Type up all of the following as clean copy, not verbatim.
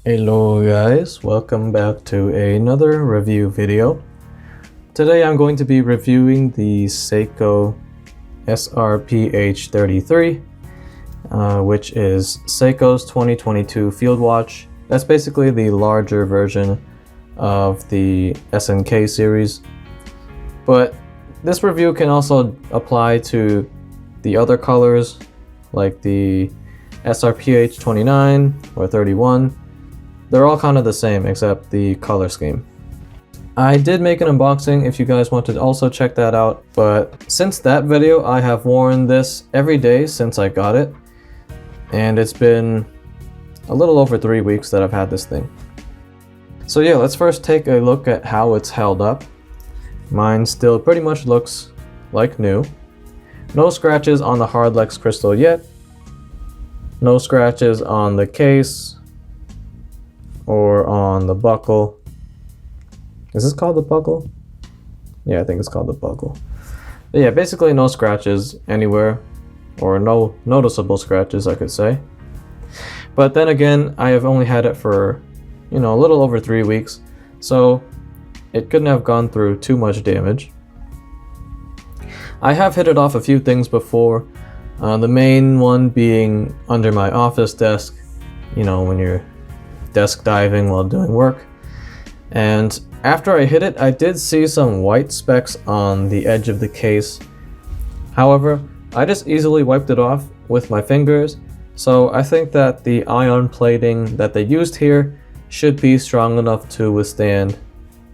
Hello guys, welcome back to another review video. Today I'm going to be reviewing the Seiko SRPH33, which is Seiko's 2022 field watch. That's basically the larger version of the SNK series. But this review can also apply to the other colors like the SRPH29 or 31. They're all kind of the same except the color scheme. I did make an unboxing if you guys want to also check that out, but since that video I have worn this every day since I got it, and it's been a little over 3 weeks that I've had this thing. So yeah, let's first take a look at how it's held up. Mine still pretty much looks like new. No scratches on the Hardlex crystal yet. No scratches on the case or on the buckle. Is this called the buckle? Yeah, I think it's called the buckle. But yeah, basically no scratches anywhere, or no noticeable scratches, I could say. But then again, I have only had it for, a little over 3 weeks, so it couldn't have gone through too much damage. I have hit it off a few things before, the main one being under my office desk, when you're desk diving while doing work. And after I hit it, I did see some white specks on the edge of the case. However, I just easily wiped it off with my fingers, so I think that the ion plating that they used here should be strong enough to withstand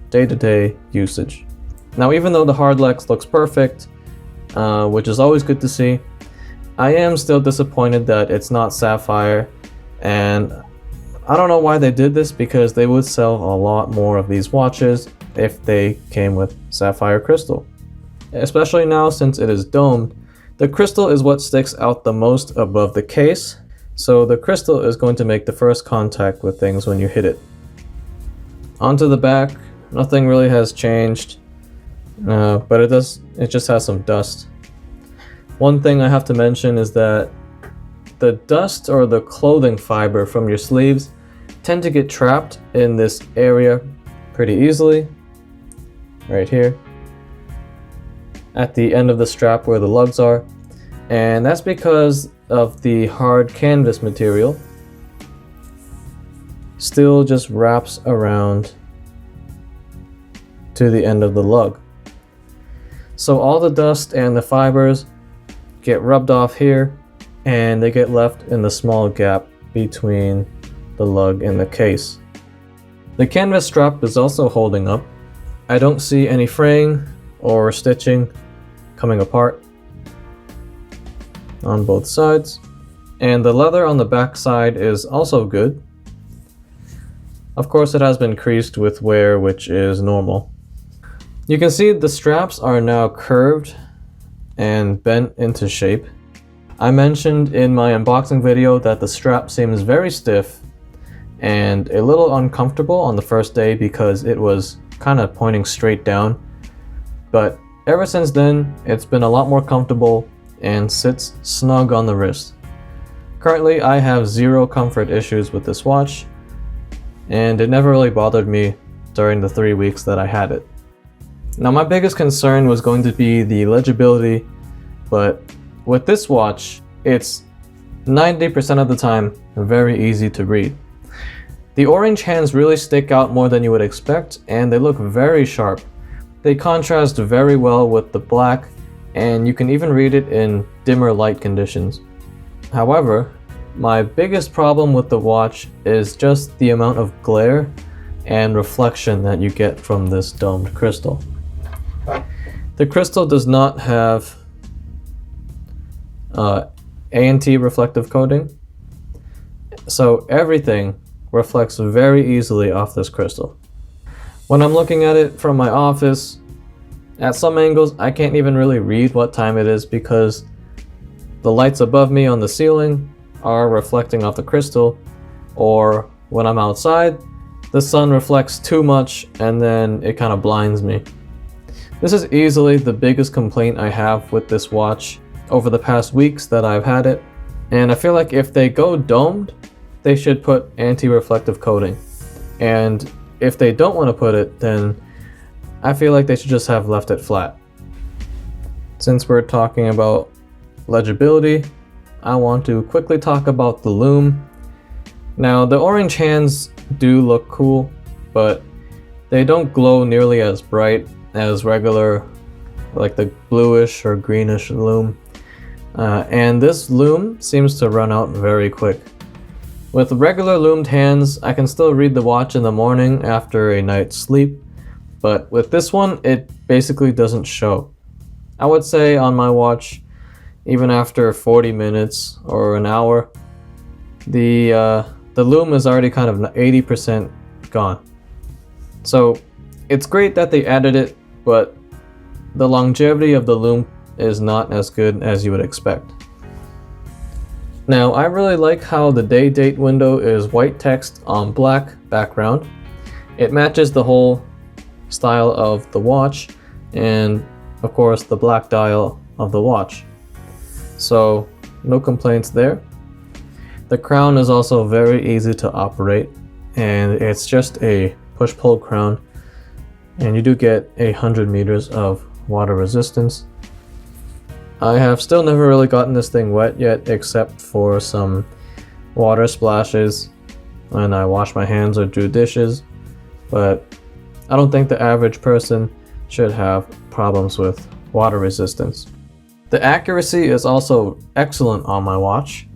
day-to-day usage. Now, even though the Hardlex looks perfect, which is always good to see, I am still disappointed that it's not sapphire, and I don't know why they did this, because they would sell a lot more of these watches if they came with sapphire crystal. Especially now since it is domed, the crystal is what sticks out the most above the case, so the crystal is going to make the first contact with things when you hit it. Onto the back, nothing really has changed, but it just has some dust. One thing I have to mention is that the dust or the clothing fiber from your sleeves tend to get trapped in this area pretty easily, right here at the end of the strap where the lugs are, and that's because of the hard canvas material still just wraps around to the end of the lug. So all the dust and the fibers get rubbed off here, and they get left in the small gap between the lug and the case. The canvas strap is also holding up. I don't see any fraying or stitching coming apart on both sides, and the leather on the back side is also good. Of course, it has been creased with wear, which is normal. You can see the straps are now curved and bent into shape. I mentioned in my unboxing video that the strap seems very stiff and a little uncomfortable on the first day because it was kind of pointing straight down, but ever since then it's been a lot more comfortable and sits snug on the wrist. Currently I have zero comfort issues with this watch, and it never really bothered me during the 3 weeks that I had it. Now, my biggest concern was going to be the legibility, but with this watch, it's 90% of the time very easy to read. The orange hands really stick out more than you would expect, and they look very sharp. They contrast very well with the black, and you can even read it in dimmer light conditions. However, my biggest problem with the watch is just the amount of glare and reflection that you get from this domed crystal. The crystal does not have anti-reflective coating, so everything reflects very easily off this crystal. When I'm looking at it from my office, at some angles I can't even really read what time it is because the lights above me on the ceiling are reflecting off the crystal, or when I'm outside, the sun reflects too much and then it kind of blinds me. This is easily the biggest complaint I have with this watch over the past weeks that I've had it, and I feel like if they go domed, they should put anti-reflective coating. And if they don't want to put it, then I feel like they should just have left it flat. Since we're talking about legibility, I want to quickly talk about the Lume. Now, the orange hands do look cool, but they don't glow nearly as bright as regular, like the bluish or greenish Lume. And this Lume seems to run out very quick. With regular lumed hands, I can still read the watch in the morning after a night's sleep, but with this one, it basically doesn't show. I would say on my watch, even after 40 minutes or an hour, the Lume is already kind of 80% gone. So it's great that they added it, but the longevity of the Lume is not as good as you would expect. Now, I really like how the day-date window is white text on black background. It matches the whole style of the watch and, of course, the black dial of the watch. So, no complaints there. The crown is also very easy to operate, and it's just a push-pull crown, and you do get 100 meters of water resistance. I have still never really gotten this thing wet yet, except for some water splashes when I wash my hands or do dishes, but I don't think the average person should have problems with water resistance. The accuracy is also excellent on my watch.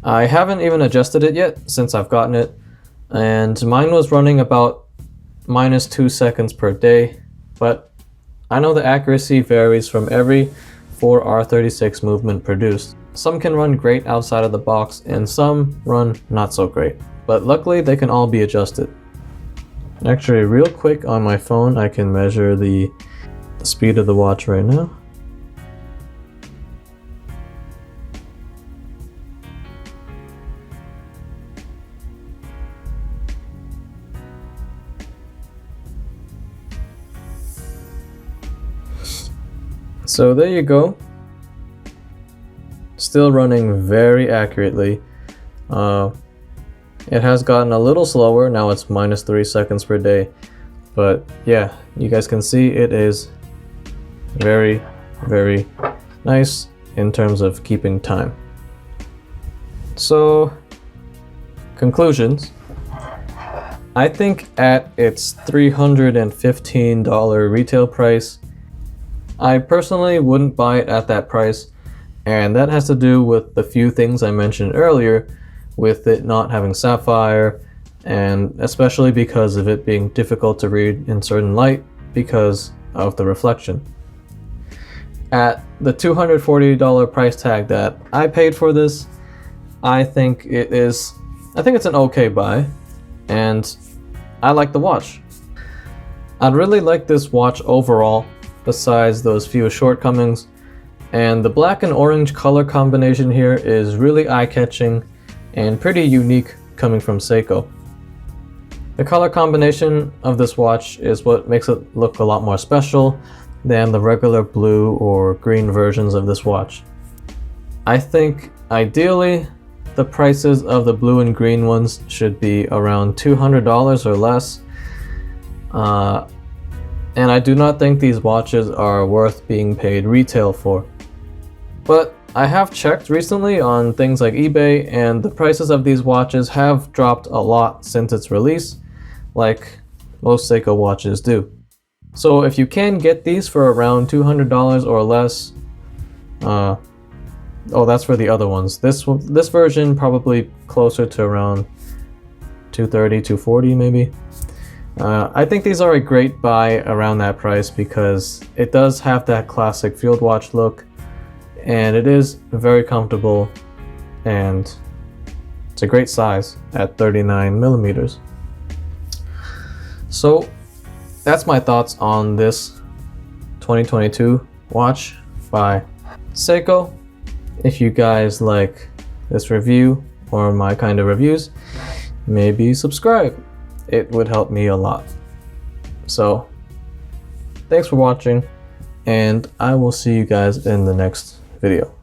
I haven't even adjusted it yet since I've gotten it, and mine was running about -2 seconds per day, but I know the accuracy varies from every 4R36 movement produced. Some can run great outside of the box and some run not so great, but luckily they can all be adjusted. Actually, real quick on my phone, I can measure the speed of the watch right now. So there you go. Still running very accurately. It has gotten a little slower, now it's -3 seconds per day. But yeah, you guys can see it is very, very nice in terms of keeping time. So, conclusions. I think at its $315 retail price, I personally wouldn't buy it at that price, and that has to do with the few things I mentioned earlier, with it not having sapphire, and especially because of it being difficult to read in certain light because of the reflection. At the $240 price tag that I paid for this, I think it's an okay buy, and I like the watch. I'd really like this watch overall, besides those few shortcomings, and the black and orange color combination here is really eye-catching and pretty unique coming from Seiko. The color combination of this watch is what makes it look a lot more special than the regular blue or green versions of this watch. I think ideally the prices of the blue and green ones should be around $200 or less. And I do not think these watches are worth being paid retail for. But I have checked recently on things like eBay, and the prices of these watches have dropped a lot since its release, like most Seiko watches do. So if you can get these for around $200 or less, oh, that's for the other ones. This version probably closer to around $230, $240 maybe. I think these are a great buy around that price because it does have that classic field watch look, and it is very comfortable, and it's a great size at 39 millimeters. So that's my thoughts on this 2022 watch by Seiko. If you guys like this review or my kind of reviews, maybe subscribe. It would help me a lot. So, thanks for watching, and I will see you guys in the next video.